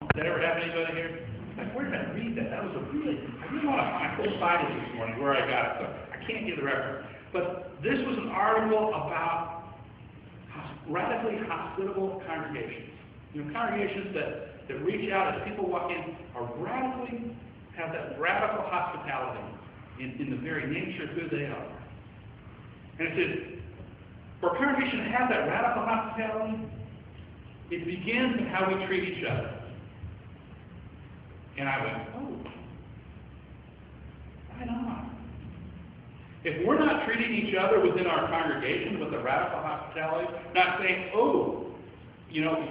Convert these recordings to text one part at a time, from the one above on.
Did that ever happen to anybody here? Like, where did I read that? That was a really, I really want to find, I couldn't find it this morning where I got it, so I can't give the reference. But this was an article about radically hospitable congregations. You know, congregations that reach out as people walk in are radically, have that radical hospitality in the very nature of who they are. And it says, for a congregation to have that radical hospitality, it begins with how we treat each other. And I went, oh, right on. If we're not treating each other within our congregation with a radical hospitality, not saying, oh, you know,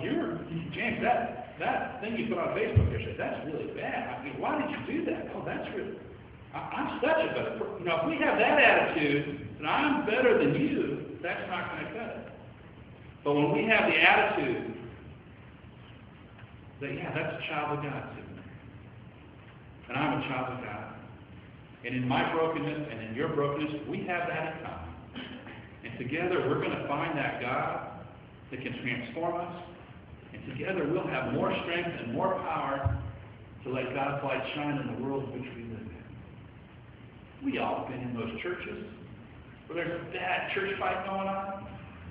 James, that thing you put on Facebook yesterday, that's really bad. I mean, why did you do that? Oh, that's really, I'm such a better person. You know, if we have that attitude, that I'm better than you, that's not going to cut it. But when we have the attitude that, yeah, that's a child of God too. And I'm a child of God. And in my brokenness and in your brokenness, we have that in common. And together we're going to find that God that can transform us. And together we'll have more strength and more power to let God's light shine in the world in which we live in. We all have been in those churches where there's a bad church fight going on.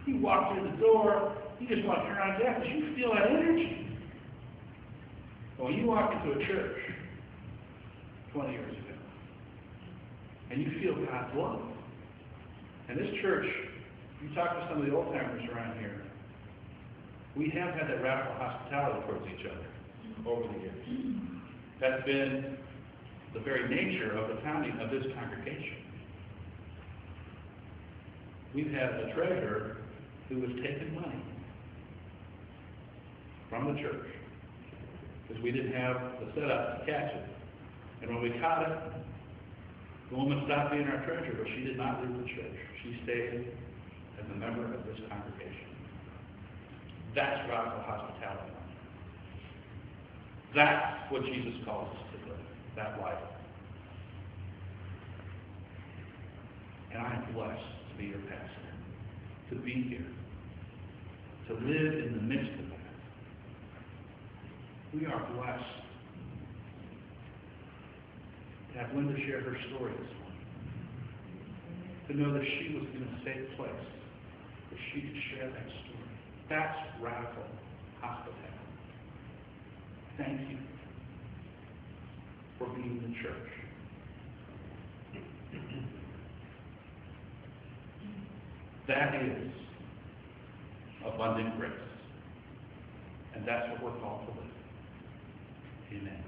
You walk through the door, you just want to turn around and laugh because you feel that energy. Well, you walk into a church 20 years ago, and you feel God's love. And this church, you talk to some of the old timers around here, we have had that radical hospitality towards each other over the years. That's been the very nature of the founding of this congregation. We've had a treasurer who was taking money from the church because we didn't have the setup to catch it. And when we caught it, the woman stopped being our treasurer, but she did not leave the church. She stayed as a member of this congregation. That's radical hospitality. That's what Jesus calls us to live, that life. And I am blessed to be your pastor, to be here, to live in the midst of that. We are blessed to have Linda share her story this morning, to know that she was in a safe place, that she could share that story. That's radical hospitality. Thank you for being the church. That is abundant grace. And that's what we're called to live. Amen.